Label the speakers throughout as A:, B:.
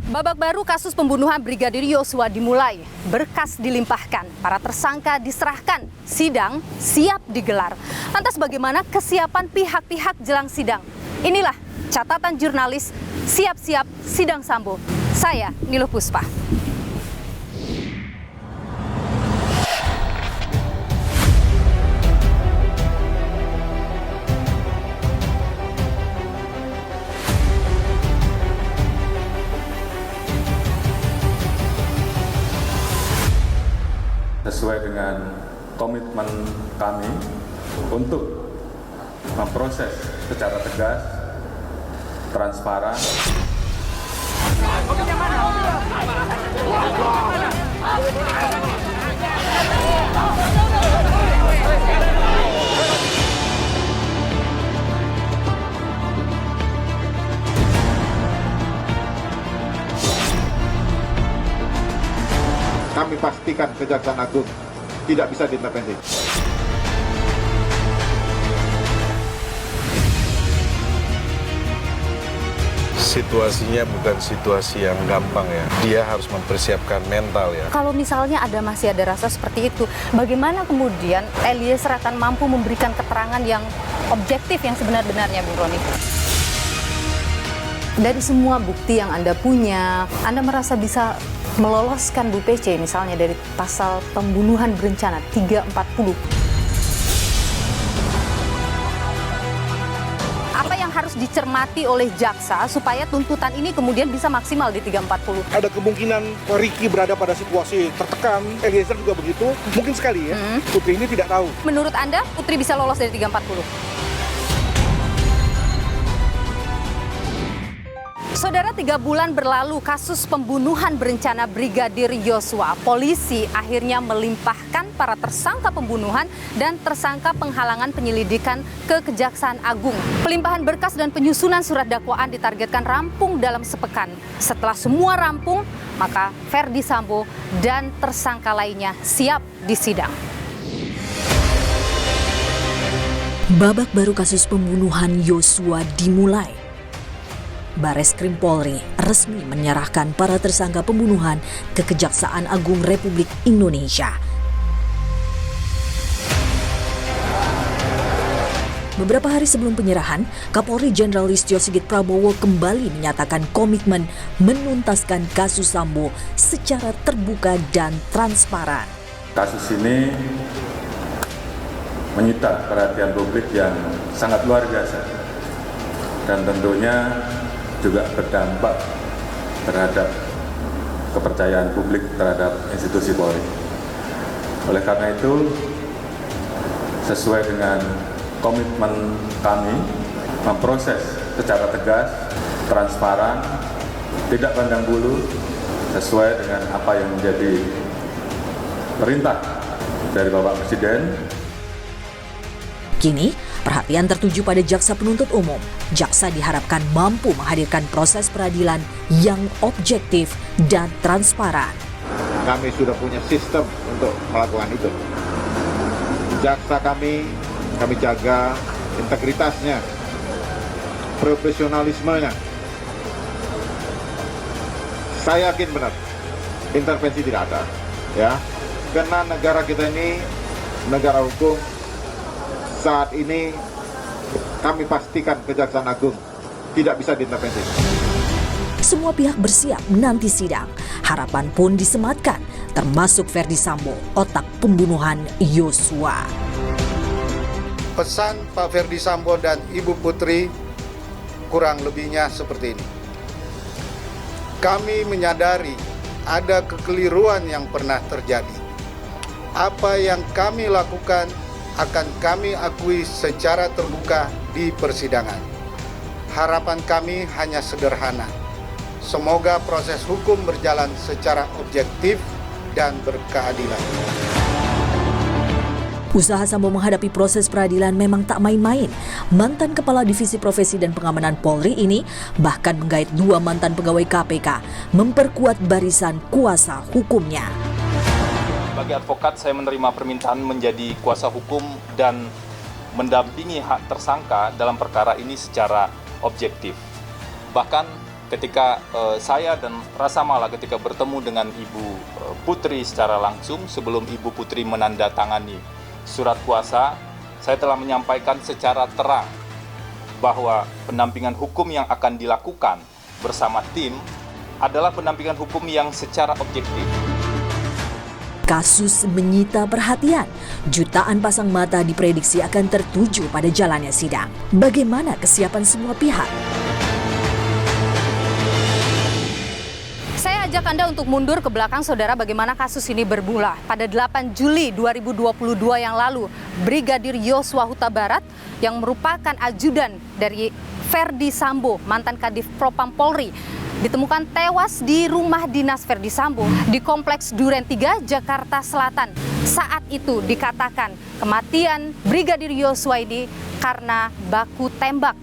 A: Babak baru kasus pembunuhan Brigadir Yosua dimulai, berkas dilimpahkan, para tersangka diserahkan, sidang siap digelar. Lantas bagaimana kesiapan pihak-pihak jelang sidang? Inilah catatan jurnalis Siap-siap Sidang Sambo. Saya Niluh Puspa.
B: Sesuai dengan komitmen kami untuk memproses secara tegas, transparan.
C: Kami pastikan Kejaksaan Agung tidak bisa diintervensi.
D: Situasinya bukan situasi yang gampang ya. Dia harus mempersiapkan mental ya.
A: Kalau misalnya masih ada rasa seperti itu, bagaimana kemudian Eliezer akan mampu memberikan keterangan yang objektif yang sebenar-benarnya, Bung Roni? Dari semua bukti yang Anda punya, Anda merasa bisa meloloskan Bu PC misalnya dari pasal pembunuhan berencana 340. Apa yang harus dicermati oleh jaksa supaya tuntutan ini kemudian bisa maksimal di 340?
E: Ada kemungkinan Ricky berada pada situasi tertekan, Eliezer juga begitu, mungkin sekali ya. Putri ini tidak tahu.
A: Menurut Anda, Putri bisa lolos dari 340? Saudara, 3 bulan berlalu kasus pembunuhan berencana Brigadir Yosua. Polisi akhirnya melimpahkan para tersangka pembunuhan dan tersangka penghalangan penyelidikan ke Kejaksaan Agung. Pelimpahan berkas dan penyusunan surat dakwaan ditargetkan rampung dalam sepekan. Setelah semua rampung, maka Ferdy Sambo dan tersangka lainnya siap disidang.
F: Babak baru kasus pembunuhan Yosua dimulai. Bareskrim Polri resmi menyerahkan para tersangka pembunuhan ke Kejaksaan Agung Republik Indonesia. Beberapa hari sebelum penyerahan, Kapolri Jenderal Listio Sigit Prabowo kembali menyatakan komitmen menuntaskan kasus Sambo secara terbuka dan transparan.
B: Kasus ini menyita perhatian publik yang sangat luar biasa dan tentunya juga berdampak terhadap kepercayaan publik terhadap institusi Polri. Oleh karena itu, sesuai dengan komitmen kami memproses secara tegas, transparan, tidak pandang bulu, sesuai dengan apa yang menjadi perintah dari Bapak Presiden.
F: Kini, perhatian tertuju pada jaksa penuntut umum. Jaksa diharapkan mampu menghadirkan proses peradilan yang objektif dan transparan.
C: Kami sudah punya sistem untuk melakukan itu. Jaksa kami jaga integritasnya, profesionalismenya. Saya yakin benar, intervensi tidak ada, ya. Karena negara kita ini negara hukum. Saat ini kami pastikan Kejaksaan Agung tidak bisa diintervensi.
F: Semua pihak bersiap menanti sidang. Harapan pun disematkan, termasuk Ferdy Sambo, otak pembunuhan Yosua.
G: Pesan Pak Ferdy Sambo dan Ibu Putri kurang lebihnya seperti ini. Kami menyadari ada kekeliruan yang pernah terjadi. Apa yang kami lakukan akan kami akui secara terbuka di persidangan. Harapan kami hanya sederhana. Semoga proses hukum berjalan secara objektif dan berkeadilan.
F: Usaha Sambo menghadapi proses peradilan memang tak main-main. Mantan Kepala Divisi Profesi dan Pengamanan Polri ini bahkan menggait 2 mantan pegawai KPK memperkuat barisan kuasa hukumnya.
H: Sebagai advokat, saya menerima permintaan menjadi kuasa hukum dan mendampingi hak tersangka dalam perkara ini secara objektif. Bahkan ketika saya dan Rasa Mala ketika bertemu dengan Ibu Putri secara langsung sebelum Ibu Putri menandatangani surat kuasa, saya telah menyampaikan secara terang bahwa pendampingan hukum yang akan dilakukan bersama tim adalah pendampingan hukum yang secara objektif.
F: Kasus menyita perhatian. Jutaan pasang mata diprediksi akan tertuju pada jalannya sidang. Bagaimana kesiapan semua pihak?
A: Saya ajak Anda untuk mundur ke belakang, saudara, bagaimana kasus ini bermula. Pada 8 Juli 2022 yang lalu, Brigadir Yosua Huta Barat yang merupakan ajudan dari Ferdi Sambo, mantan Kadif Propam Polri, ditemukan tewas di rumah dinas Ferdi Sambo di Kompleks Duren 3, Jakarta Selatan. Saat itu dikatakan kematian Brigadir Yosua ini karena baku tembak.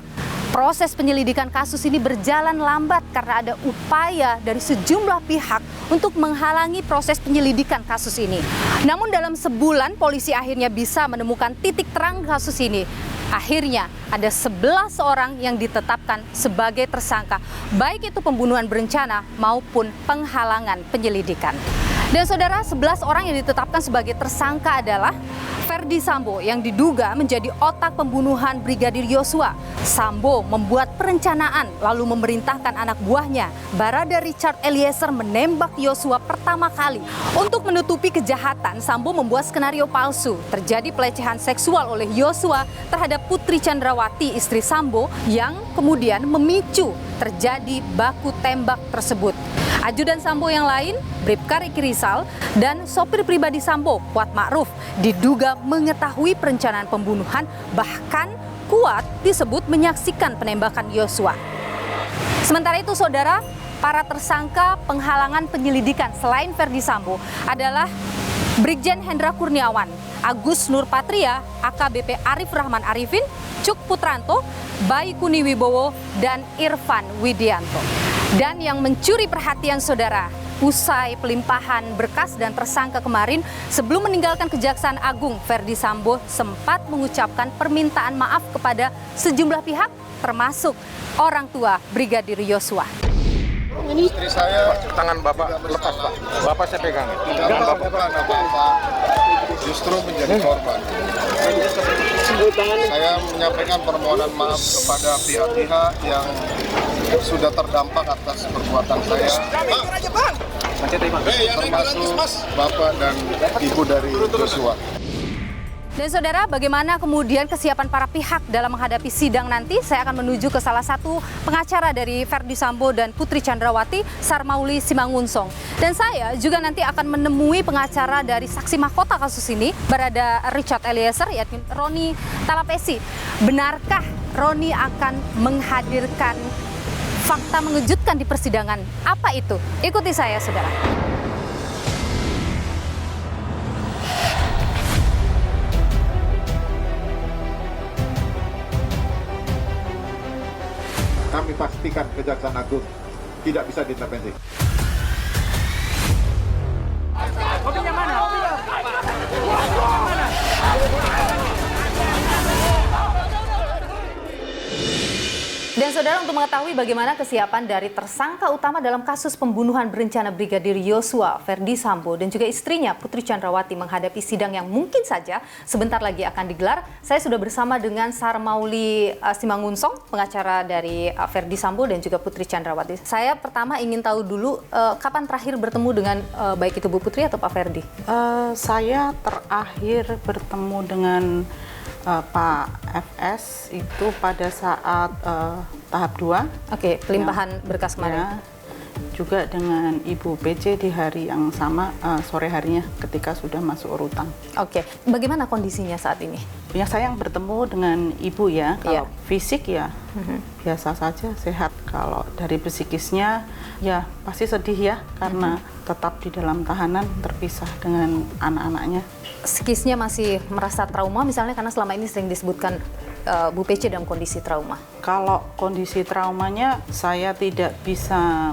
A: Proses penyelidikan kasus ini berjalan lambat karena ada upaya dari sejumlah pihak untuk menghalangi proses penyelidikan kasus ini. Namun dalam sebulan polisi akhirnya bisa menemukan titik terang kasus ini. Akhirnya ada 11 orang yang ditetapkan sebagai tersangka, baik itu pembunuhan berencana maupun penghalangan penyelidikan. Dan saudara, 11 orang yang ditetapkan sebagai tersangka adalah Ferdi Sambo yang diduga menjadi otak pembunuhan Brigadir Yosua. Sambo membuat perencanaan lalu memerintahkan anak buahnya, Barada Richard Eliezer, menembak Yosua pertama kali. Untuk menutupi kejahatan, Sambo membuat skenario palsu. Terjadi pelecehan seksual oleh Yosua terhadap Putri Chandrawati, istri Sambo, yang kemudian memicu terjadi baku tembak tersebut. Ajudan Sambo yang lain, Bribka Riki Rizal, dan sopir pribadi Sambo, Kuat Ma'ruf, diduga mengetahui perencanaan pembunuhan, bahkan Kuat disebut menyaksikan penembakan Yosua. Sementara itu, saudara, para tersangka penghalangan penyelidikan selain Ferdi Sambo adalah Brigjen Hendra Kurniawan, Agus Nurpatria, AKBP Arif Rahman Arifin, Cuk Putranto, Bayi Kuni Wibowo, dan Irfan Widianto. Dan yang mencuri perhatian saudara, usai pelimpahan berkas dan tersangka kemarin, sebelum meninggalkan Kejaksaan Agung, Ferdi Sambo sempat mengucapkan permintaan maaf kepada sejumlah pihak, termasuk orang tua Brigadir Yosua.
C: Istri saya
D: Tangan Bapak lepas, Pak. Bapak saya pegang.
C: tidak melakukan apa-apa, justru menjadi korban. Saya menyampaikan permohonan maaf kepada pihak-pihak yang sudah terdampak atas perbuatan saya, termasuk Bapak dan Ibu dari Yosua.
A: Dan saudara, bagaimana kemudian kesiapan para pihak dalam menghadapi sidang nanti? Saya akan menuju ke salah satu pengacara dari Ferdi Sambo dan Putri Chandrawati, Sarmauli Simangunsong. Dan saya juga nanti akan menemui pengacara dari saksi mahkota kasus ini, Barada Richard Eliezer, yakni Roni Talapesi. Benarkah Roni akan menghadirkan fakta mengejutkan di persidangan? Apa itu? Ikuti saya, saudara.
C: Kami pastikan Kejaksaan Agung tidak bisa diintervensi.
A: Dan saudara, untuk mengetahui bagaimana kesiapan dari tersangka utama dalam kasus pembunuhan berencana Brigadir Yosua, Ferdi Sambo, dan juga istrinya Putri Chandrawati menghadapi sidang yang mungkin saja sebentar lagi akan digelar, saya sudah bersama dengan Sarmauli Simangunsong, pengacara dari Ferdi Sambo dan juga Putri Chandrawati. Saya pertama ingin tahu dulu, kapan terakhir bertemu dengan baik itu Bu Putri atau Pak Ferdi?
I: Saya terakhir bertemu dengan Pak FS itu pada saat tahap 2.
A: Oke, pelimpahan berkas kemarin.
I: Ya, juga dengan Ibu PC di hari yang sama, sore harinya ketika sudah masuk urutan.
A: Oke, bagaimana kondisinya saat ini?
I: Ya, saya yang bertemu dengan Ibu ya, kalau fisik ya biasa saja, sehat. Kalau dari psikisnya ya pasti sedih ya, karena tetap di dalam tahanan terpisah dengan anak-anaknya.
A: Psikisnya masih merasa trauma misalnya, karena selama ini sering disebutkan Bu PC dalam kondisi trauma.
I: Kalau kondisi traumanya saya tidak bisa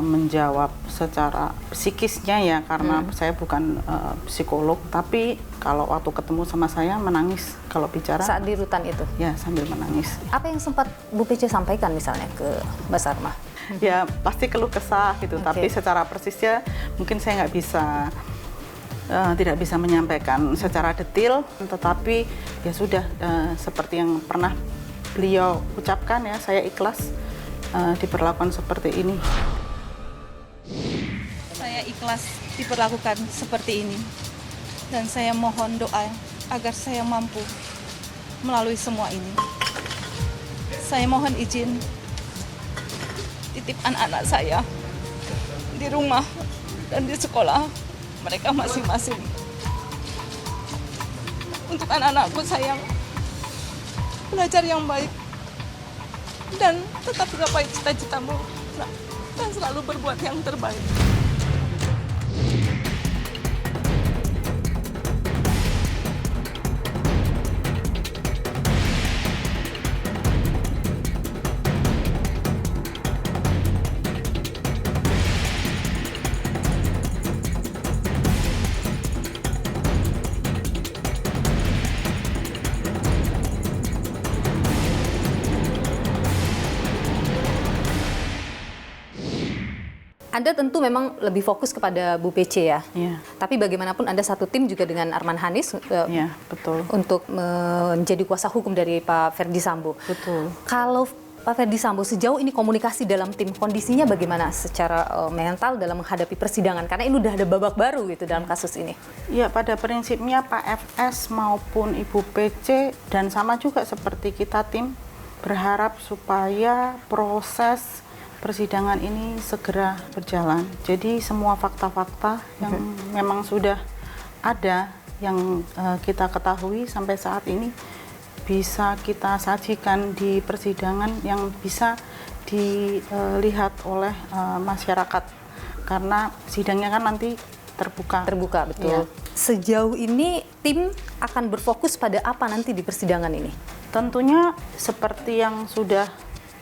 I: menjawab secara psikisnya ya, karena saya bukan psikolog, tapi kalau waktu ketemu sama saya menangis kalau bicara.
A: Saat di rutan itu?
I: Ya, sambil menangis.
A: Apa yang sempat Bu PC sampaikan misalnya ke Mbak Sarma?
I: ya pasti keluh kesah gitu. Tapi secara persisnya mungkin saya nggak bisa, tidak bisa menyampaikan secara detail, tetapi ya sudah seperti yang pernah beliau ucapkan ya, saya ikhlas diperlakukan seperti ini.
J: Saya ikhlas diperlakukan seperti ini dan saya mohon doa agar saya mampu melalui semua ini. Saya mohon izin titip anak-anak saya di rumah dan di sekolah mereka masing-masing. Untuk anak-anakku saya belajar yang baik dan tetap gapai cita-citamu dan selalu berbuat yang terbaik.
A: Anda tentu memang lebih fokus kepada Bu PC ya.
I: Iya.
A: Tapi bagaimanapun Anda satu tim juga dengan Arman Hanis
I: Iya, betul.
A: untuk menjadi kuasa hukum dari Pak Ferdy Sambo.
I: Betul.
A: Kalau Pak Ferdy Sambo sejauh ini komunikasi dalam tim kondisinya bagaimana secara mental dalam menghadapi persidangan? Karena ini udah ada babak baru gitu dalam kasus ini.
I: Ya, pada prinsipnya Pak FS maupun Ibu PC dan sama juga seperti kita tim berharap supaya proses persidangan ini segera berjalan. Jadi semua fakta-fakta yang memang sudah ada, yang kita ketahui sampai saat ini bisa kita sajikan di persidangan yang bisa dilihat oleh masyarakat. Karena sidangnya kan nanti terbuka.
A: Terbuka, betul. Ya. Sejauh ini tim akan berfokus pada apa nanti di persidangan ini?
I: Tentunya seperti yang sudah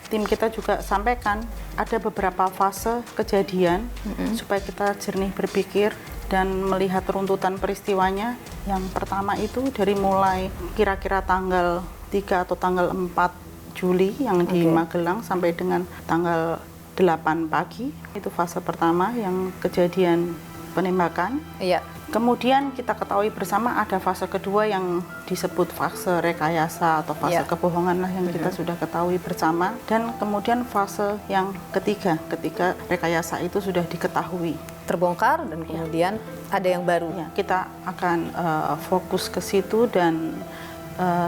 I: tim kita juga sampaikan, ada beberapa fase kejadian supaya kita jernih berpikir dan melihat runtutan peristiwanya. Yang pertama itu dari mulai kira-kira tanggal 3 atau tanggal 4 Juli yang di Magelang sampai dengan tanggal 8 pagi. Itu fase pertama yang kejadian penembakan.
A: Iya.
I: Kemudian kita ketahui bersama ada fase kedua yang disebut fase rekayasa atau fase kebohongan lah yang kita sudah ketahui bersama. Dan kemudian fase yang ketiga, ketika rekayasa itu sudah diketahui.
A: Terbongkar dan kemudian ada yang baru.
I: Ya, kita akan fokus ke situ dan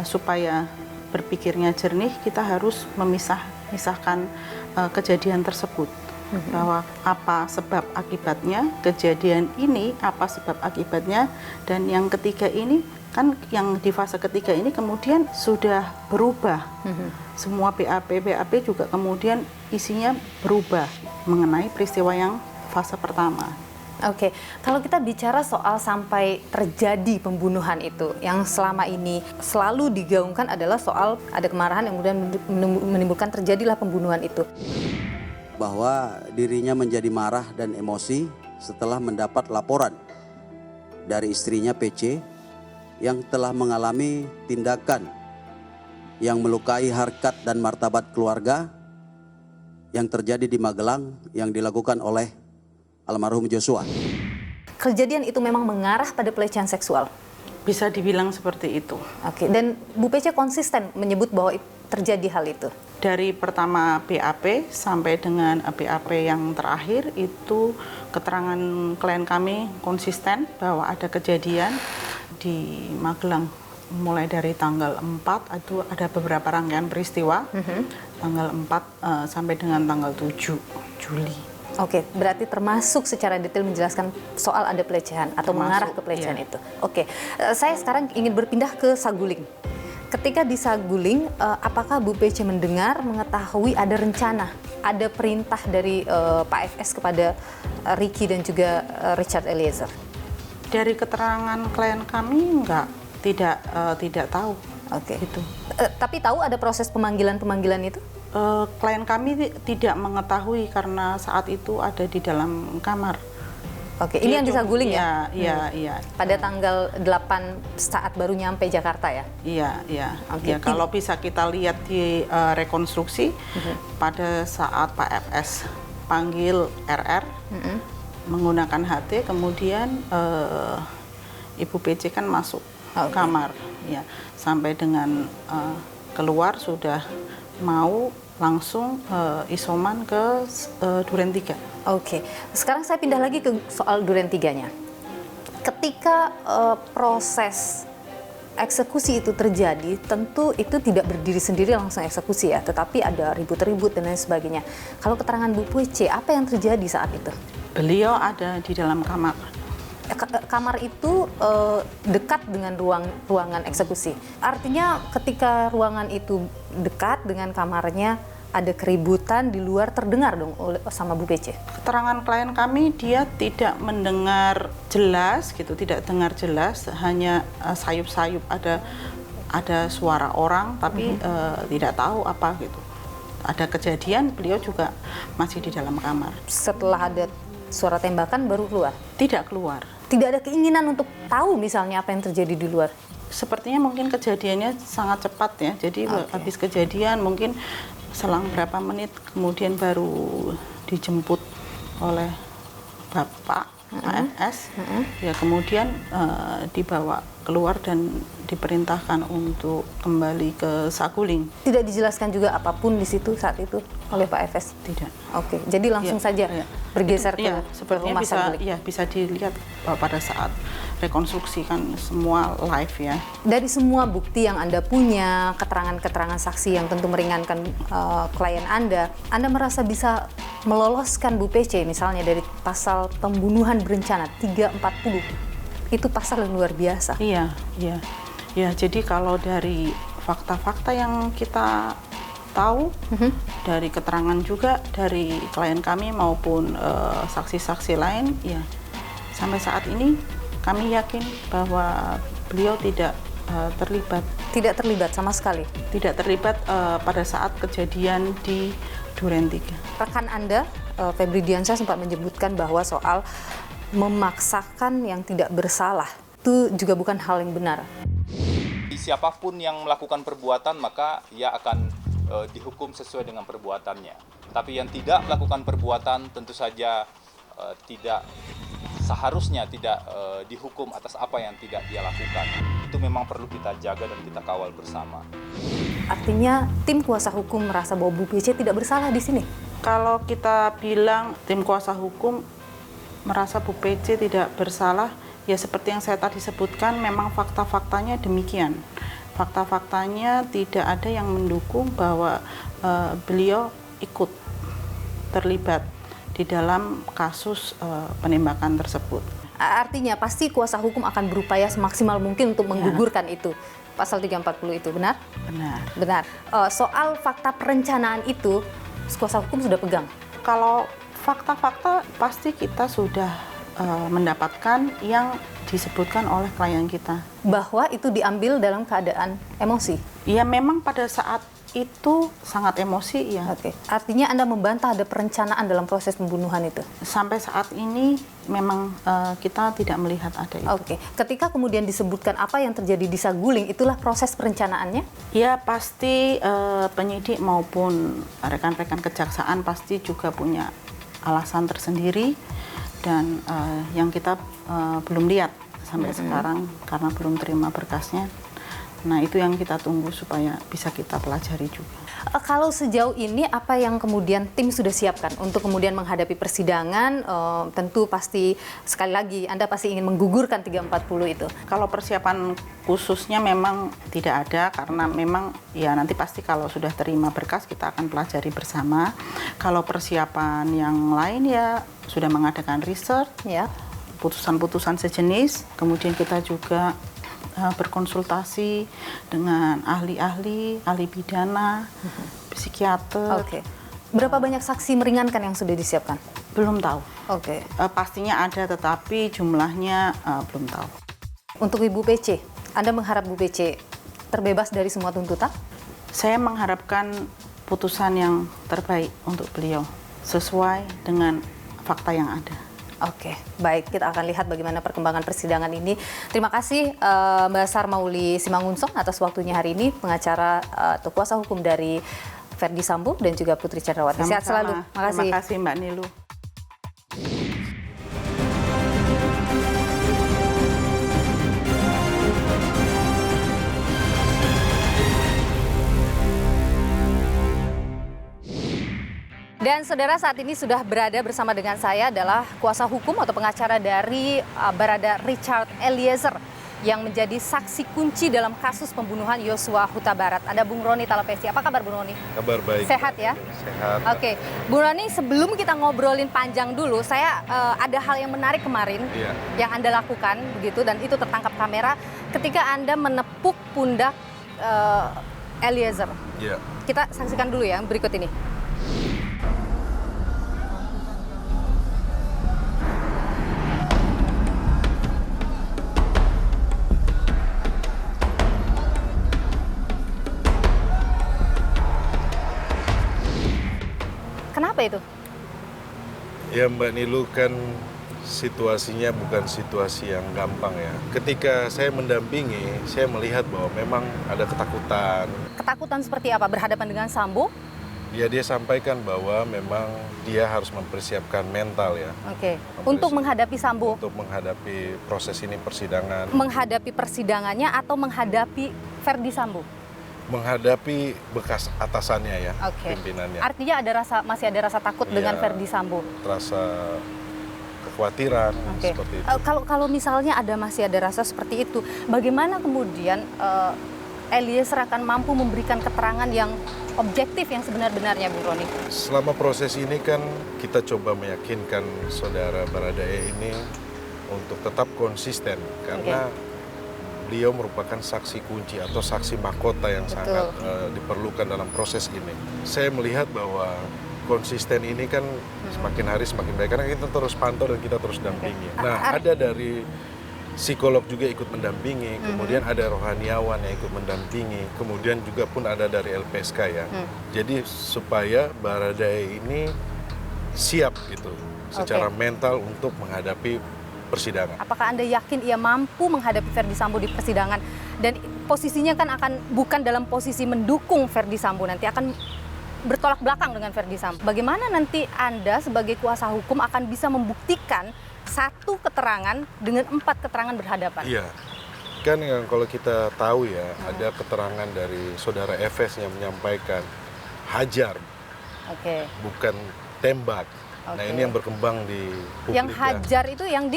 I: supaya berpikirnya jernih, kita harus memisahkan kejadian tersebut. Bahwa apa sebab akibatnya kejadian ini, apa sebab akibatnya, dan yang ketiga ini kan yang di fase ketiga ini kemudian sudah berubah. Semua BAP juga kemudian isinya berubah mengenai peristiwa yang fase pertama.
A: Oke, kalau kita bicara soal sampai terjadi pembunuhan itu, yang selama ini selalu digaungkan adalah soal ada kemarahan yang kemudian menimbulkan terjadilah pembunuhan itu.
K: Bahwa dirinya menjadi marah dan emosi setelah mendapat laporan dari istrinya PC yang telah mengalami tindakan yang melukai harkat dan martabat keluarga yang terjadi di Magelang yang dilakukan oleh almarhum Joshua.
A: Kejadian itu memang mengarah pada pelecehan seksual?
I: Bisa dibilang seperti itu.
A: Oke, dan Bu PC konsisten menyebut bahwa terjadi hal itu?
I: Dari pertama BAP sampai dengan BAP yang terakhir itu keterangan klien kami konsisten bahwa ada kejadian di Magelang mulai dari tanggal 4 itu ada beberapa rangkaian peristiwa tanggal 4 sampai dengan tanggal 7 Juli.
A: Oke, berarti termasuk secara detail menjelaskan soal ada pelecehan atau mengarah ke pelecehan itu. Oke, saya sekarang ingin berpindah ke Saguling. Ketika di Saguling, apakah Bu PC mendengar, mengetahui ada rencana, ada perintah dari Pak FS kepada Ricky dan juga Richard Eliezer?
I: Dari keterangan klien kami tidak tahu.
A: Oke. Gitu. Tapi tahu ada proses pemanggilan itu?
I: Klien kami tidak mengetahui karena saat itu ada di dalam kamar.
A: Oke, ini yang di Saguling ya?
I: Iya.
A: Pada tanggal 8 saat baru nyampe Jakarta ya?
I: Iya.
A: Oke.
I: Ya, kalau bisa kita lihat di rekonstruksi, pada saat Pak FS panggil RR menggunakan HT, kemudian Ibu PC kan masuk kamar, ya, sampai dengan keluar sudah mau langsung isoman ke Duren 3.
A: Oke, sekarang saya pindah lagi ke soal Duren 3-nya. Ketika proses eksekusi itu terjadi, tentu itu tidak berdiri sendiri langsung eksekusi ya, tetapi ada ribut-ribut dan lain sebagainya. Kalau keterangan Bu PC, apa yang terjadi saat itu?
I: Beliau ada di dalam kamar.
A: Kamar itu dekat dengan ruangan eksekusi. Artinya ketika ruangan itu dekat dengan kamarnya, ada keributan di luar terdengar dong sama Bu PC.
I: Keterangan klien kami, dia tidak mendengar jelas gitu, tidak dengar jelas, hanya sayup-sayup ada suara orang, tapi tidak tahu apa gitu. Ada kejadian, beliau juga masih di dalam kamar.
A: Setelah ada suara tembakan baru keluar?
I: Tidak keluar.
A: Tidak ada keinginan untuk tahu misalnya apa yang terjadi di luar?
I: Sepertinya mungkin kejadiannya sangat cepat ya, jadi habis kejadian mungkin selang berapa menit kemudian baru dijemput oleh Bapak AFS, ya kemudian dibawa keluar dan diperintahkan untuk kembali ke Saguling.
A: Tidak dijelaskan juga apapun di situ saat itu oleh Pak AFS?
I: Tidak.
A: Oke, jadi langsung saja bergeser ke
I: sepertinya
A: rumah Saguling?
I: Iya, bisa dilihat pada saat rekonstruksi kan semua live ya.
A: Dari semua bukti yang Anda punya, keterangan-keterangan saksi yang tentu meringankan klien Anda merasa bisa meloloskan Bu PC misalnya dari pasal pembunuhan berencana 340. Itu pasal yang luar biasa.
I: Iya. Ya, jadi kalau dari fakta-fakta yang kita tahu, dari keterangan juga dari klien kami maupun saksi-saksi lain, ya sampai saat ini kami yakin bahwa beliau tidak terlibat.
A: Tidak terlibat sama sekali?
I: Tidak terlibat pada saat kejadian di Duren 3.
A: Rekan Anda, Febri Diansyah, sempat menyebutkan bahwa soal memaksakan yang tidak bersalah itu juga bukan hal yang benar.
H: Siapapun yang melakukan perbuatan maka ia akan dihukum sesuai dengan perbuatannya. Tapi yang tidak melakukan perbuatan tentu saja tidak seharusnya tidak dihukum atas apa yang tidak dia lakukan. Itu memang perlu kita jaga dan kita kawal bersama.
A: Artinya tim kuasa hukum merasa bahwa Bu PC tidak bersalah di sini?
I: Kalau kita bilang tim kuasa hukum merasa Bu PC tidak bersalah, ya seperti yang saya tadi sebutkan, memang fakta-faktanya demikian. Fakta-faktanya tidak ada yang mendukung bahwa beliau ikut terlibat di dalam kasus penembakan tersebut.
A: Artinya pasti kuasa hukum akan berupaya semaksimal mungkin untuk menggugurkan itu, pasal 340 itu, benar? Benar. Soal fakta perencanaan itu, kuasa hukum sudah pegang?
I: Kalau fakta-fakta pasti kita sudah mendapatkan yang disebutkan oleh klien kita.
A: Bahwa itu diambil dalam keadaan emosi? Ya
I: memang pada saat itu sangat emosi ya.
A: Oke. Artinya Anda membantah ada perencanaan dalam proses pembunuhan itu? Sampai saat ini memang kita tidak melihat ada itu. Oke. Ketika kemudian disebutkan apa yang terjadi di Saguling, itulah proses perencanaannya?
I: Ya pasti penyidik maupun rekan-rekan kejaksaan pasti juga punya alasan tersendiri dan yang kita belum lihat sampai sekarang karena belum terima berkasnya. Nah itu yang kita tunggu supaya bisa kita pelajari juga.
A: Kalau sejauh ini apa yang kemudian tim sudah siapkan untuk kemudian menghadapi persidangan? Tentu pasti sekali lagi Anda pasti ingin menggugurkan 340 itu.
I: Kalau persiapan khususnya memang tidak ada karena memang ya nanti pasti kalau sudah terima berkas kita akan pelajari bersama. Kalau persiapan yang lain ya sudah mengadakan riset, ya putusan-putusan sejenis. Kemudian kita juga berkonsultasi dengan ahli-ahli, ahli pidana, psikiater.
A: Oke. Berapa banyak saksi meringankan yang sudah disiapkan?
I: Belum tahu.
A: Oke.
I: Pastinya ada, tetapi jumlahnya belum tahu.
A: Untuk Ibu PC, Anda mengharap Bu PC terbebas dari semua tuntutan?
I: Saya mengharapkan putusan yang terbaik untuk beliau, sesuai dengan fakta yang ada.
A: Oke, baik. Kita akan lihat bagaimana perkembangan persidangan ini. Terima kasih Mbak Sarmauli Simangunsong atas waktunya hari ini, pengacara atau kuasa hukum dari Ferdy Sambo dan juga Putri Chandrawati. Sehat selalu.
I: Terima kasih Mbak Nilu.
A: Dan saudara, saat ini sudah berada bersama dengan saya adalah kuasa hukum atau pengacara dari Barada Richard Eliezer yang menjadi saksi kunci dalam kasus pembunuhan Yosua Huta Barat. Ada Bung Roni Talapesi. Apa kabar Bung Roni?
D: Kabar baik.
A: Sehat ya?
D: Sehat.
A: Oke, Bung Roni, sebelum kita ngobrolin panjang dulu, saya ada hal yang menarik kemarin yang Anda lakukan begitu, dan itu tertangkap kamera ketika Anda menepuk pundak Eliezer.
D: Iya.
A: Kita saksikan dulu ya berikut ini. Kenapa itu?
D: Ya Mbak Nilu, kan situasinya bukan situasi yang gampang ya. Ketika saya mendampingi, saya melihat bahwa memang ada ketakutan.
A: Ketakutan seperti apa? Berhadapan dengan Sambo?
D: Ya, dia sampaikan bahwa memang dia harus mempersiapkan mental ya.
A: Oke. Untuk menghadapi Sambo?
D: Untuk menghadapi proses ini persidangan.
A: Menghadapi persidangannya atau menghadapi Ferdy Sambo?
D: Menghadapi bekas atasannya ya, pimpinannya.
A: Artinya masih ada rasa takut dengan Ferdy Sambo.
D: Rasa kekhawatiran seperti itu.
A: Kalau misalnya masih ada rasa seperti itu, bagaimana kemudian Eliezer akan mampu memberikan keterangan yang objektif yang sebenar-benarnya, Bung Roni?
D: Selama proses ini kan kita coba meyakinkan saudara Baradae ini untuk tetap konsisten karena beliau merupakan saksi kunci atau saksi mahkota yang sangat diperlukan dalam proses ini. Saya melihat bahwa konsisten ini kan semakin hari semakin baik karena kita terus pantau dan kita terus dampingi. Nah, ada dari psikolog juga ikut mendampingi, kemudian ada rohaniawan yang ikut mendampingi, kemudian juga pun ada dari LPSK ya. Jadi supaya Baradae ini siap gitu secara mental untuk menghadapi persidangan.
A: Apakah Anda yakin ia mampu menghadapi Ferdy Sambo di persidangan? Dan posisinya kan bukan dalam posisi mendukung Ferdy Sambo, nanti akan bertolak belakang dengan Ferdy Sambo. Bagaimana nanti Anda sebagai kuasa hukum akan bisa membuktikan satu keterangan dengan 4 keterangan berhadapan?
D: Iya, kan kalau kita tahu ya, ada keterangan dari saudara FS yang menyampaikan hajar, bukan tembak. Nah, ini yang berkembang di publik.
A: Yang hajar itu
D: yang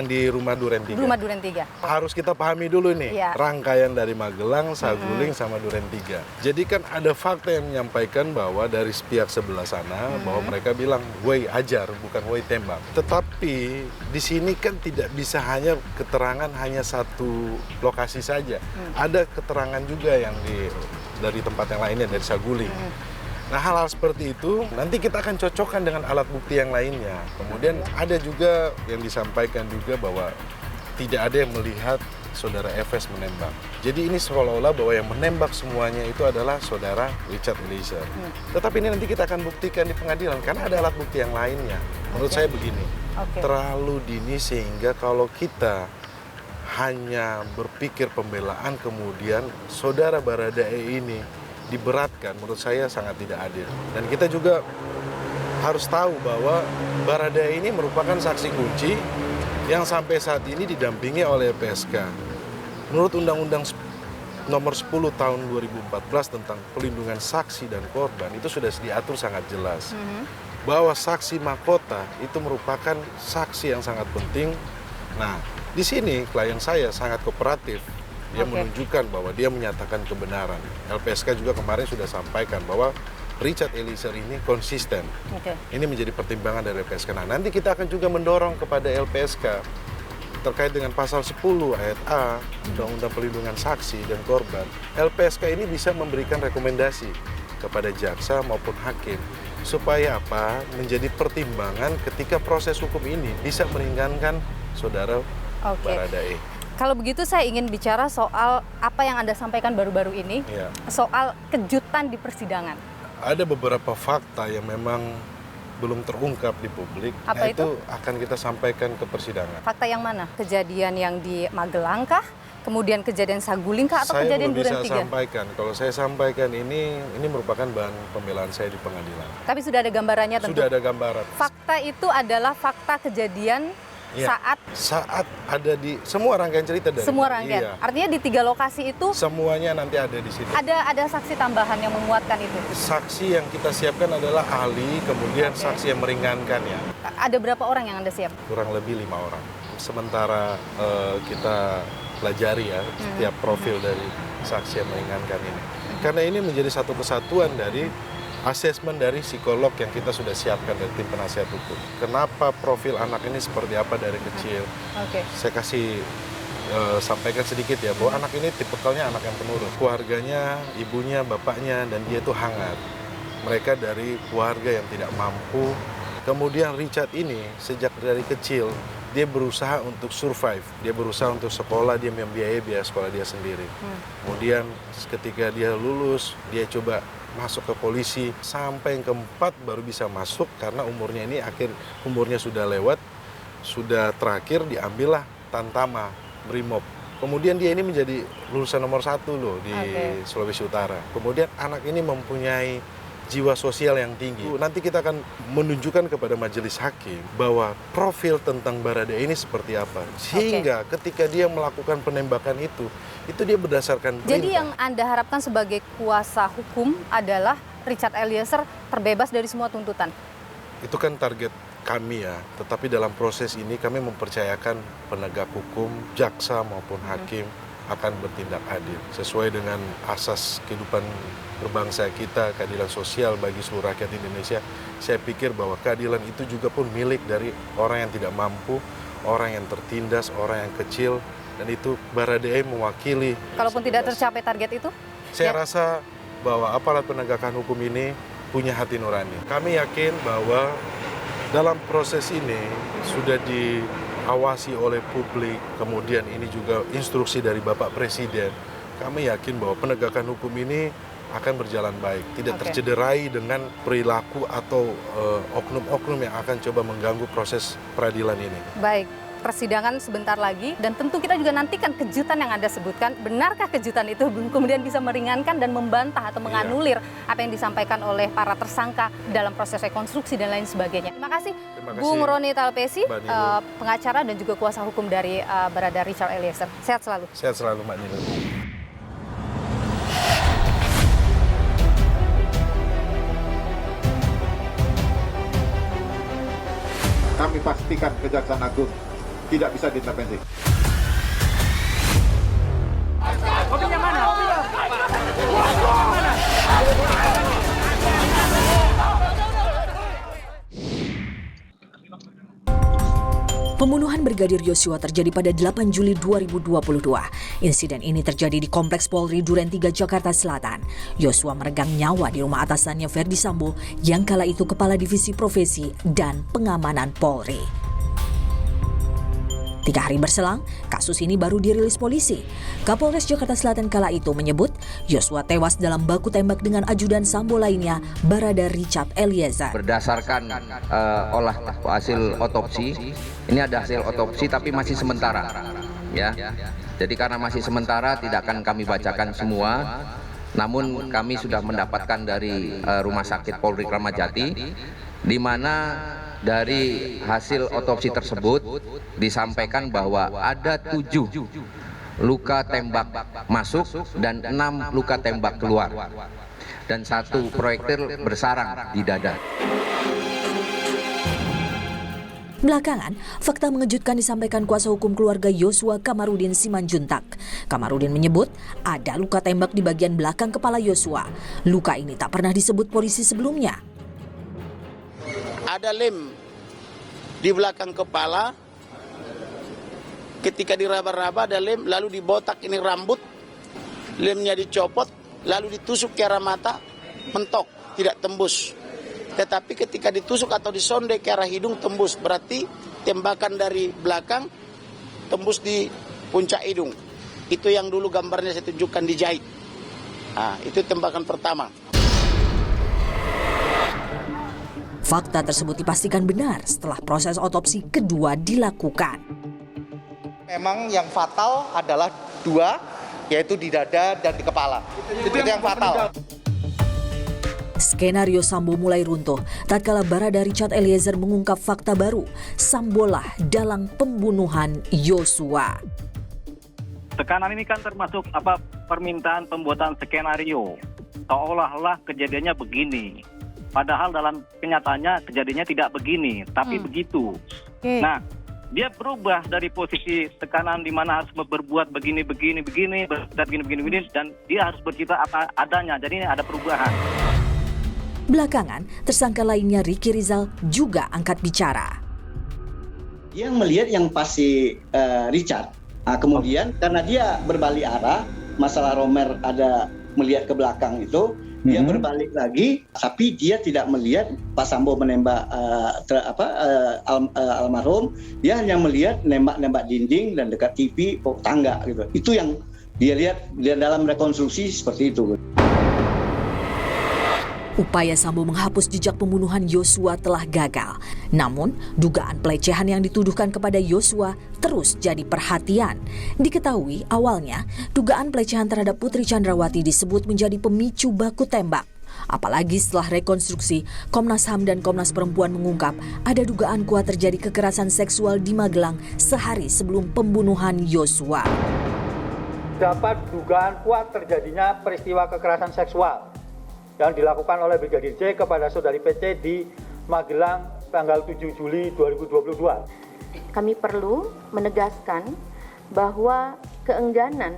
D: di Rumah Duren 3.
A: Rumah Duren 3.
D: Harus kita pahami dulu nih, rangkaian dari Magelang, Saguling, sama Duren 3. Jadi kan ada fakta yang menyampaikan bahwa dari pihak sebelah sana, bahwa mereka bilang, woi hajar, bukan woi tembak. Tetapi di sini kan tidak bisa hanya keterangan hanya satu lokasi saja. Ada keterangan juga yang dari tempat yang lainnya, dari Saguling. Nah, hal-hal seperti itu nanti kita akan cocokkan dengan alat bukti yang lainnya. Kemudian ada juga yang disampaikan juga bahwa tidak ada yang melihat saudara FS menembak. Jadi ini seolah-olah bahwa yang menembak semuanya itu adalah saudara Richard Eliezer. Tetapi ini nanti kita akan buktikan di pengadilan karena ada alat bukti yang lainnya. Menurut saya begini, terlalu dini sehingga kalau kita hanya berpikir pembelaan kemudian saudara Baradae ini diberatkan, menurut saya sangat tidak adil. Dan kita juga harus tahu bahwa Baradae ini merupakan saksi kunci yang sampai saat ini didampingi oleh LPSK. Menurut Undang-Undang Nomor 10 Tahun 2014 tentang pelindungan saksi dan korban, itu sudah diatur sangat jelas. Bahwa saksi mahkota itu merupakan saksi yang sangat penting. Nah, di sini klien saya sangat kooperatif. Dia menunjukkan bahwa dia menyatakan kebenaran. LPSK juga kemarin sudah sampaikan bahwa Richard Eliezer ini konsisten. Ini menjadi pertimbangan dari LPSK. Nah, nanti kita akan juga mendorong kepada LPSK terkait dengan pasal 10 ayat A Undang-Undang Perlindungan Saksi dan Korban. LPSK ini bisa memberikan rekomendasi kepada jaksa maupun hakim supaya apa? Menjadi pertimbangan ketika proses hukum ini bisa meringankan saudara Baradae.
A: Kalau begitu saya ingin bicara soal apa yang Anda sampaikan baru-baru ini, soal kejutan di persidangan.
D: Ada beberapa fakta yang memang belum terungkap di publik.
A: Apa
D: Nah, itu akan kita sampaikan ke persidangan.
A: Fakta yang mana? Kejadian yang di Magelang kah? Kemudian kejadian Saguling kah? Atau
D: Saya
A: kejadian
D: belum bisa
A: Duren 3?
D: sampaikan. Kalau saya sampaikan ini merupakan bahan pembelaan saya di pengadilan.
A: Tapi sudah ada gambarannya tentu?
D: Sudah ada gambaran.
A: Fakta itu adalah fakta kejadian
D: saat ada di semua rangkaian cerita dari
A: semua rangkaian.
D: Iya.
A: Artinya di 3 lokasi itu
D: semuanya nanti ada di sini.
A: Ada saksi tambahan yang menguatkan itu.
D: Saksi yang kita siapkan adalah ahli, kemudian saksi yang meringankan ya.
A: Ada berapa orang yang Anda siap?
D: Kurang lebih 5 orang. Sementara kita pelajari ya setiap profil dari saksi yang meringankan ini. Karena ini menjadi satu kesatuan dari asesmen dari psikolog yang kita sudah siapkan dari tim penasihat hukum. Kenapa profil anak ini seperti apa dari kecil? Saya kasih sampaikan sedikit ya, bahwa anak ini tipikalnya anak yang penurut. Keluarganya, ibunya, bapaknya, dan dia itu hangat. Mereka dari keluarga yang tidak mampu. Kemudian Richard ini sejak dari kecil, dia berusaha untuk survive. Dia berusaha untuk sekolah, dia membiayai biaya sekolah dia sendiri. Kemudian ketika dia lulus, dia coba masuk ke polisi, sampai yang keempat baru bisa masuk karena umurnya ini umurnya sudah lewat, sudah terakhir diambillah Tantama, Brimob. Kemudian dia ini menjadi lulusan nomor 1 loh di Sulawesi Utara. Kemudian anak ini mempunyai jiwa sosial yang tinggi. Nanti kita akan menunjukkan kepada majelis hakim bahwa profil tentang Baradae ini seperti apa. Sehingga ketika dia melakukan penembakan itu dia berdasarkan perintah.
A: Jadi yang Anda harapkan sebagai kuasa hukum adalah Richard Eliezer terbebas dari semua tuntutan?
D: Itu kan target kami ya, tetapi dalam proses ini kami mempercayakan penegak hukum, jaksa maupun hakim akan bertindak adil sesuai dengan asas kehidupan berbangsa kita, keadilan sosial bagi seluruh rakyat Indonesia. Saya pikir bahwa keadilan itu juga pun milik dari orang yang tidak mampu, orang yang tertindas, orang yang kecil, dan itu Baradae mewakili.
A: Kalaupun tidak tercapai target itu?
D: Saya rasa bahwa aparat penegakan hukum ini punya hati nurani. Kami yakin bahwa dalam proses ini sudah diawasi oleh publik, kemudian ini juga instruksi dari Bapak Presiden. Kami yakin bahwa penegakan hukum ini akan berjalan baik, tidak tercederai dengan perilaku atau oknum-oknum yang akan coba mengganggu proses peradilan ini.
A: Baik, persidangan sebentar lagi dan tentu kita juga nantikan kejutan yang Anda sebutkan. Benarkah kejutan itu kemudian bisa meringankan dan membantah atau menganulir apa yang disampaikan oleh para tersangka dalam proses rekonstruksi dan lain sebagainya. Terima kasih Bung Roni Talpesi, pengacara dan juga kuasa hukum dari Baradae Richard Eliezer. Sehat selalu.
D: Sehat selalu Mbak Nilo.
C: Kami pastikan Kejaksaan Agung tidak bisa diintervensi.
L: Mobilnya mana?
F: Pembunuhan Brigadir Yosua terjadi pada 8 Juli 2022. Insiden ini terjadi di Kompleks Polri Duren 3 Jakarta Selatan. Yosua meregang nyawa di rumah atasannya Verdi Sambo yang kala itu Kepala Divisi Profesi dan Pengamanan Polri. 3 hari berselang, kasus ini baru dirilis polisi. Kapolres Jakarta Selatan kala itu menyebut Yosua tewas dalam baku tembak dengan ajudan Sambo lainnya, Baradae Richard Eliezer.
M: Berdasarkan hasil otopsi, ini ada hasil otopsi tapi masih sementara, ya. Jadi karena masih sementara tidak akan kami bacakan semua. Namun kami sudah mendapatkan dari Rumah Sakit Polri Kramat Jati, di mana dari hasil otopsi tersebut disampaikan bahwa ada 7 luka tembak masuk dan 6 luka tembak keluar dan 1 proyektil bersarang di dada.
F: Belakangan, fakta mengejutkan disampaikan kuasa hukum keluarga Yosua Kamarudin Simanjuntak. Kamarudin menyebut ada luka tembak di bagian belakang kepala Yosua. Luka ini tak pernah disebut polisi sebelumnya.
N: Ada lem di belakang kepala, ketika diraba-raba ada lem, lalu dibotak ini rambut, lemnya dicopot, lalu ditusuk ke arah mata, mentok, tidak tembus. Tetapi ketika ditusuk atau disonde ke arah hidung tembus, berarti tembakan dari belakang tembus di puncak hidung. Itu yang dulu gambarnya saya tunjukkan dijahit. Nah, itu tembakan pertama.
F: Fakta tersebut dipastikan benar setelah proses otopsi kedua dilakukan.
O: Memang yang fatal adalah 2, yaitu di dada dan di kepala. Itu yang fatal.
F: Skenario Sambo mulai runtuh tatkala Barada Richard Eliezer mengungkap fakta baru, Sambolah dalang pembunuhan Yosua.
L: Tekanan ini kan termasuk permintaan pembuatan skenario. Seolah-olah kejadiannya begini. Padahal dalam kenyataannya kejadiannya tidak begini, tapi begitu. Nah, dia berubah dari posisi tekanan di mana harus berbuat begini, dan dia harus bercerita apa adanya. Jadi ada perubahan.
F: Belakangan, tersangka lainnya Ricky Rizal juga angkat bicara.
P: Dia melihat yang pasti Richard. Kemudian karena dia berbalik arah, masalah Romer ada melihat ke belakang itu, dia berbalik lagi, tapi dia tidak melihat Pak Sambo menembak almarhum. Dia hanya melihat nembak dinding dan dekat TV, tangga gitu. Itu yang dia lihat dalam rekonstruksi seperti itu.
F: Upaya Sambo menghapus jejak pembunuhan Yosua telah gagal. Namun, dugaan pelecehan yang dituduhkan kepada Yosua terus jadi perhatian. Diketahui awalnya, dugaan pelecehan terhadap Putri Chandrawati disebut menjadi pemicu baku tembak. Apalagi setelah rekonstruksi, Komnas HAM dan Komnas Perempuan mengungkap ada dugaan kuat terjadi kekerasan seksual di Magelang sehari sebelum pembunuhan Yosua.
Q: Dapat dugaan kuat terjadinya peristiwa kekerasan seksual yang dilakukan oleh Brigadir J kepada saudari PC di Magelang tanggal 7 Juli 2022.
R: Kami perlu menegaskan bahwa keengganan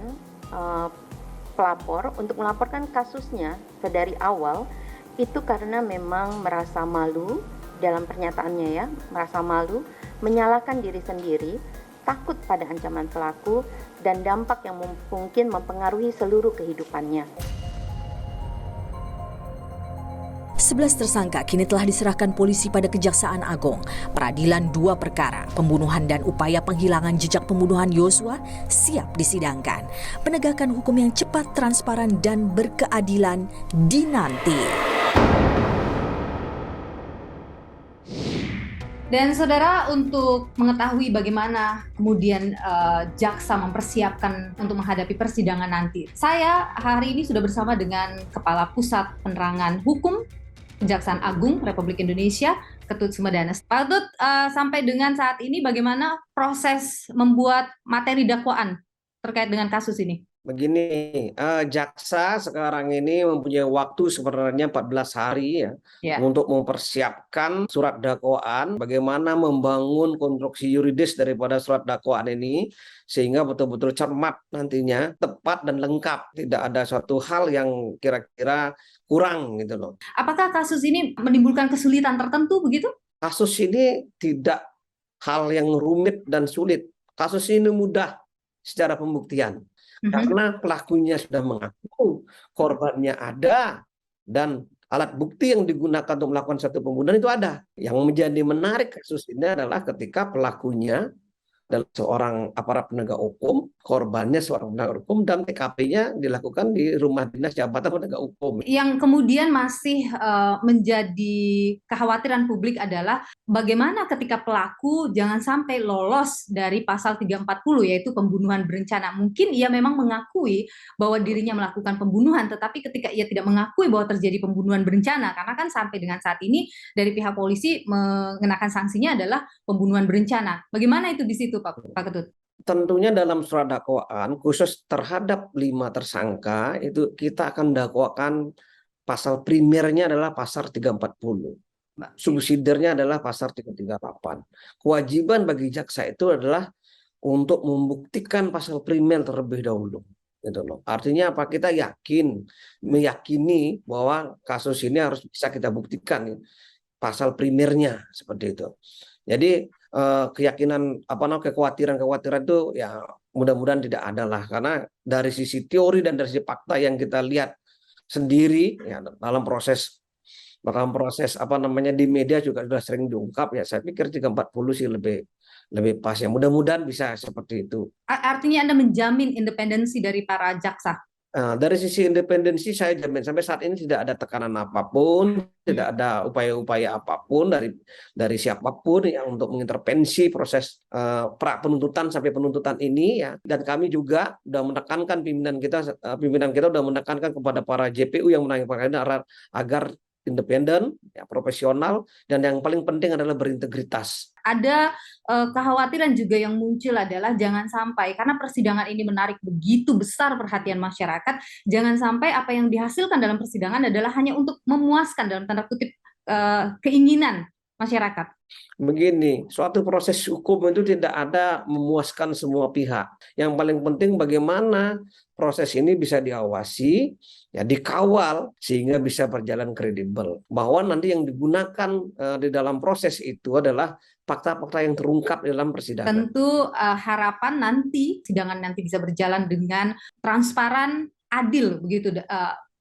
R: pelapor untuk melaporkan kasusnya dari awal itu karena memang merasa malu dalam pernyataannya ya, merasa malu, menyalahkan diri sendiri, takut pada ancaman pelaku dan dampak yang mungkin mempengaruhi seluruh kehidupannya.
F: 11 tersangka kini telah diserahkan polisi pada Kejaksaan Agung. Peradilan 2 perkara, pembunuhan dan upaya penghilangan jejak pembunuhan Yosua siap disidangkan. Penegakan hukum yang cepat, transparan, dan berkeadilan dinanti.
A: Dan saudara, untuk mengetahui bagaimana kemudian jaksa mempersiapkan untuk menghadapi persidangan nanti, saya hari ini sudah bersama dengan Kepala Pusat Penerangan Hukum Kejaksaan Agung Republik Indonesia, Ketut Sumedana. Pak Ketut, sampai dengan saat ini bagaimana proses membuat materi dakwaan terkait dengan kasus ini?
S: Begini, jaksa sekarang ini mempunyai waktu sebenarnya 14 hari untuk mempersiapkan surat dakwaan, bagaimana membangun konstruksi yuridis daripada surat dakwaan ini sehingga betul-betul cermat nantinya, tepat dan lengkap, tidak ada suatu hal yang kira-kira kurang gitu loh.
A: Apakah kasus ini menimbulkan kesulitan tertentu begitu?
S: Kasus ini tidak hal yang rumit dan sulit. Kasus ini mudah secara pembuktian. Karena pelakunya sudah mengaku, korbannya ada, dan alat bukti yang digunakan untuk melakukan satu pembunuhan itu ada. Yang menjadi menarik kasus ini adalah ketika pelakunya adalah seorang aparat penegak hukum, korbannya seorang penegak hukum, dan TKP-nya dilakukan di rumah dinas jabatan penegak hukum.
A: Yang kemudian masih menjadi kekhawatiran publik adalah bagaimana ketika pelaku jangan sampai lolos dari pasal 340 yaitu pembunuhan berencana. Mungkin ia memang mengakui bahwa dirinya melakukan pembunuhan, tetapi ketika ia tidak mengakui bahwa terjadi pembunuhan berencana, karena kan sampai dengan saat ini dari pihak polisi mengenakan sanksinya adalah pembunuhan berencana. Bagaimana itu di situ, Pak Ketut?
S: Tentunya dalam surat dakwaan khusus terhadap 5 tersangka itu kita akan dakwakan pasal primernya adalah pasal 340. Subsidiarnya adalah pasal 338. Kewajiban bagi jaksa itu adalah untuk membuktikan pasal primer terlebih dahulu. Gitu loh. Artinya apa? Kita meyakini bahwa kasus ini harus bisa kita buktikan pasal primernya seperti itu. Jadi keyakinan kekhawatiran itu ya mudah-mudahan tidak ada lah, karena dari sisi teori dan dari sisi fakta yang kita lihat sendiri ya, dalam proses di media juga sudah sering diungkap ya, saya pikir 340 sih lebih pas ya, mudah-mudahan bisa seperti itu.
A: Artinya Anda menjamin independensi dari para jaksa?
S: Dari sisi independensi saya jamin sampai saat ini tidak ada tekanan apapun, tidak ada upaya-upaya apapun dari siapapun yang untuk mengintervensi proses pra penuntutan sampai penuntutan ini ya. Dan kami juga sudah menekankan pimpinan kita sudah menekankan kepada para JPU yang menangani perkara agar independen, ya, profesional, dan yang paling penting adalah berintegritas.
T: Ada kekhawatiran juga yang muncul adalah jangan sampai, karena persidangan ini menarik begitu besar perhatian masyarakat, jangan sampai apa yang dihasilkan dalam persidangan adalah hanya untuk memuaskan dalam tanda kutip keinginan masyarakat.
S: Begini, suatu proses hukum itu tidak ada memuaskan semua pihak. Yang paling penting bagaimana proses ini bisa diawasi, ya dikawal sehingga bisa berjalan kredibel. Bahwa nanti yang digunakan di dalam proses itu adalah fakta-fakta yang terungkap dalam persidangan.
T: Tentu harapan nanti sidangan nanti bisa berjalan dengan transparan, adil begitu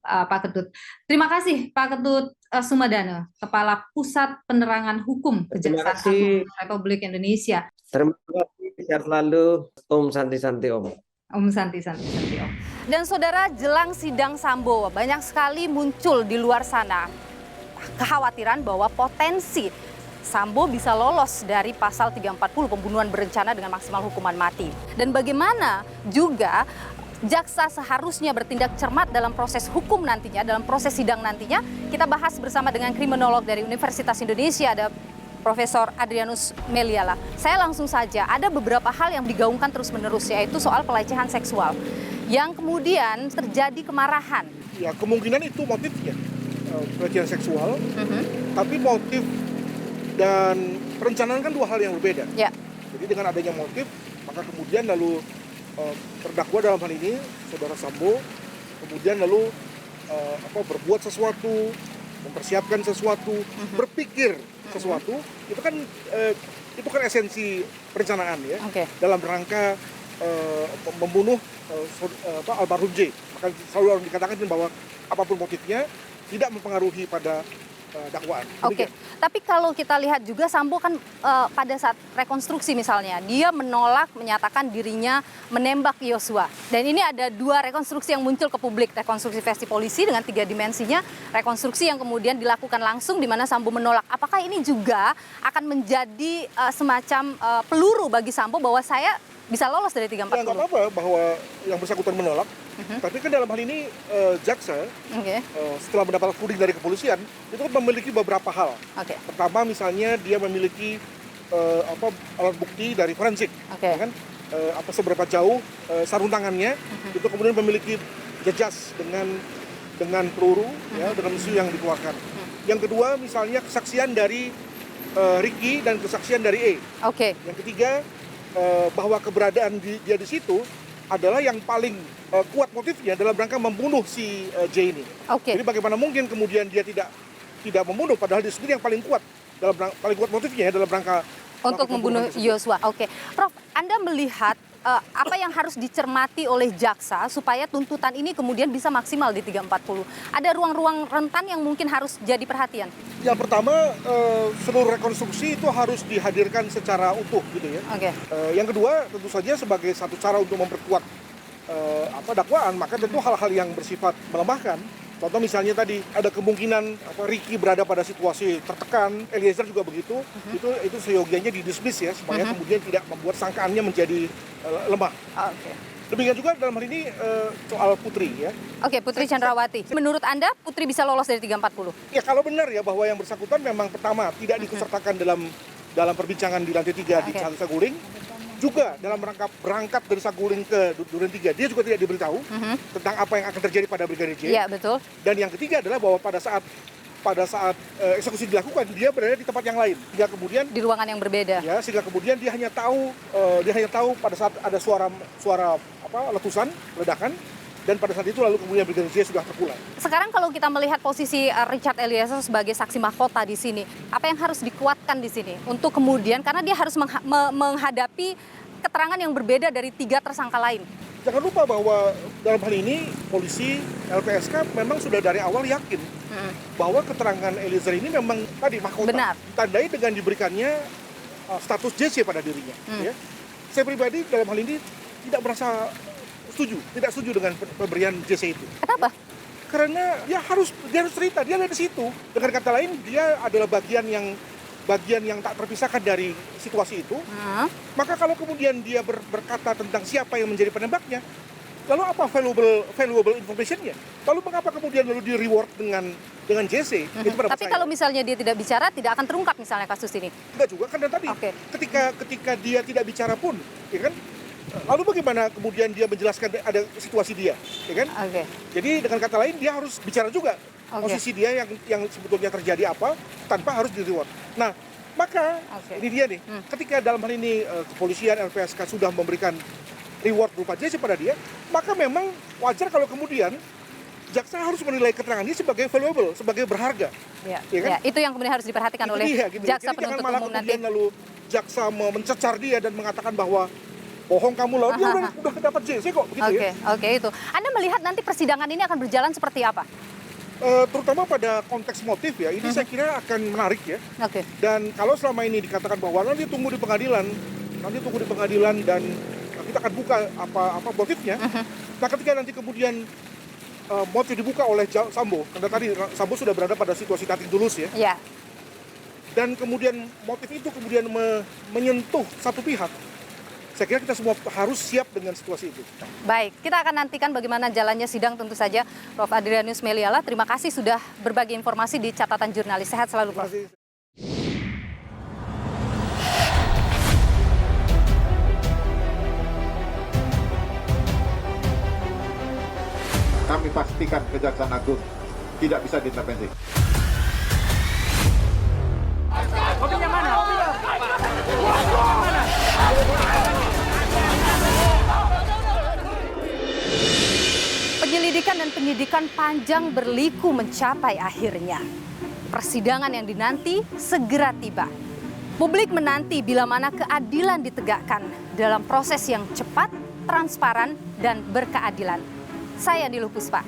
T: Pak Ketut. Terima kasih Pak Ketut Sumadana, Kepala Pusat Penerangan Hukum Kejaksaan Agung Republik Indonesia.
S: Terima kasih, sehat selalu. Om Santi Santi Om.
T: Om Santi Santi Santi Om.
A: Dan saudara, jelang sidang Sambo banyak sekali muncul di luar sana kekhawatiran bahwa potensi Sambo bisa lolos dari pasal 340 pembunuhan berencana dengan maksimal hukuman mati. Dan bagaimana juga jaksa seharusnya bertindak cermat dalam proses hukum nantinya, dalam proses sidang nantinya. Kita bahas bersama dengan kriminolog dari Universitas Indonesia, ada Profesor Adrianus Meliala. Saya langsung saja, ada beberapa hal yang digaungkan terus-menerus, yaitu soal pelecehan seksual, yang kemudian terjadi kemarahan.
E: Ya, kemungkinan itu motifnya, pelecehan seksual, tapi motif dan perencanaan kan dua hal yang berbeda.
A: Ya.
E: Jadi dengan adanya motif, maka kemudian lalu terdakwa dalam hal ini saudara Sambo kemudian lalu berbuat sesuatu, mempersiapkan sesuatu, berpikir sesuatu, itu kan esensi perencanaan ya. Dalam rangka membunuh almarhum J. Maka selalu dikatakan bahwa apapun motifnya tidak mempengaruhi pada dakwaan.
A: Oke, tapi kalau kita lihat juga Sambo kan pada saat rekonstruksi misalnya, dia menolak menyatakan dirinya menembak Yosua. Dan ini ada dua rekonstruksi yang muncul ke publik, rekonstruksi versi polisi dengan 3 dimensinya, rekonstruksi yang kemudian dilakukan langsung di mana Sambo menolak. Apakah ini juga akan menjadi semacam peluru bagi Sambo bahwa saya bisa lolos dari 340?
E: Ya, nggak apa-apa bahwa yang bersangkutan menolak. Tapi kan dalam hal ini jaksa setelah mendapat kuding dari kepolisian itu kan memiliki beberapa hal. Pertama misalnya dia memiliki alat bukti dari forensik, kan? Seberapa jauh sarung tangannya itu kemudian memiliki jejas dengan peluru, ya, dengan musuh yang dikeluarkan. Yang kedua misalnya kesaksian dari Ricky dan kesaksian dari E. Yang ketiga bahwa keberadaan dia di situ adalah yang paling kuat motifnya dalam rangka membunuh si J ini. Jadi bagaimana mungkin kemudian dia tidak membunuh padahal dia sendiri yang paling kuat motifnya ya, dalam rangka
A: untuk membunuh Yosua. Prof, Anda melihat apa yang harus dicermati oleh jaksa supaya tuntutan ini kemudian bisa maksimal di 340? Ada ruang-ruang rentan yang mungkin harus jadi perhatian?
E: Yang pertama, seluruh rekonstruksi itu harus dihadirkan secara utuh gitu ya. Yang kedua, tentu saja sebagai satu cara untuk memperkuat dakwaan, maka tentu hal-hal yang bersifat melemahkan. Contoh misalnya tadi ada kemungkinan Ricky berada pada situasi tertekan, Eliezer juga begitu, itu seyogianya didismiss ya supaya kemudian tidak membuat sangkaannya menjadi lemah. Demikian juga dalam hal ini soal Putri ya.
A: Putri Chandrawati. Menurut Anda Putri bisa lolos dari 340?
E: Ya kalau benar ya bahwa yang bersangkutan memang pertama tidak diikutsertakan dalam perbincangan di lantai 3 di Jalan Saguling. Juga dalam rangka berangkat dari Saguling ke Duren 3, dia juga tidak diberitahu tentang apa yang akan terjadi pada Brigadir J.
A: Iya, betul.
E: Dan yang ketiga adalah bahwa pada saat eksekusi dilakukan, dia berada di tempat yang lain. Sehingga kemudian
A: di ruangan yang berbeda.
E: Ya, sehingga kemudian dia hanya tahu pada saat ada suara letusan, ledakan. Dan pada saat itu lalu kemudian Brigadir J sudah terpulang.
A: Sekarang kalau kita melihat posisi Richard Eliezer sebagai saksi mahkota di sini, apa yang harus dikuatkan di sini untuk kemudian karena dia harus menghadapi keterangan yang berbeda dari 3 tersangka lain.
E: Jangan lupa bahwa dalam hal ini polisi LPSK memang sudah dari awal yakin bahwa keterangan Eliezer ini memang tadi mahkota.
A: Benar.
E: Ditandai dengan diberikannya status JC pada dirinya. Ya. Saya pribadi dalam hal ini tidak merasa tidak setuju dengan pemberian JC itu.
A: Kenapa?
E: Karena dia harus cerita, dia ada di situ. Dengan kata lain, dia adalah bagian yang tak terpisahkan dari situasi itu. Maka kalau kemudian dia berkata tentang siapa yang menjadi penembaknya, lalu apa valuable information-nya? Lalu mengapa kemudian lalu di reward dengan JC?
A: Tapi kalau misalnya dia tidak bicara, tidak akan terungkap misalnya kasus ini.
E: Enggak juga kan, dan tadi ketika dia tidak bicara pun, ya kan? Lalu bagaimana kemudian dia menjelaskan ada situasi dia, ya kan? Jadi dengan kata lain dia harus bicara juga posisi dia yang sebetulnya terjadi apa tanpa harus di reward. Nah, maka ini dia nih, ketika dalam hal ini kepolisian LPSK sudah memberikan reward berupa JC pada dia, maka memang wajar kalau kemudian jaksa harus menilai keterangannya sebagai valuable, sebagai berharga.
A: Ya,
E: kan?
A: itu yang kemudian harus diperhatikan oleh jaksa penuntut umum nanti.
E: Lalu jaksa mencecar dia dan mengatakan bahwa bohong kamu, lalu dia udah dapat JC kok, begitu ya.
A: Oke, itu. Anda melihat nanti persidangan ini akan berjalan seperti apa?
E: Terutama pada konteks motif ya, ini saya kira akan menarik ya. Dan kalau selama ini dikatakan bahwa nanti tunggu di pengadilan dan kita akan buka apa motifnya. Nah, ketika nanti kemudian motif dibuka oleh Sambo, karena tadi Sambo sudah berada pada situasi nothing tulus ya. Dan kemudian motif itu kemudian menyentuh satu pihak. Saya kira kita semua harus siap dengan situasi itu.
A: Baik, kita akan nantikan bagaimana jalannya sidang tentu saja. Prof. Adrianus Meliala, terima kasih sudah berbagi informasi di Catatan Jurnalis. Sehat selalu, Prof.
C: Kami pastikan Kejaksaan Agung tidak bisa diintervensi.
U: Mobilnya mana?
A: Penyelidikan dan penyidikan panjang berliku mencapai akhirnya. Persidangan yang dinanti segera tiba. Publik menanti bila mana keadilan ditegakkan dalam proses yang cepat, transparan, dan berkeadilan. Saya Niluh Puspa.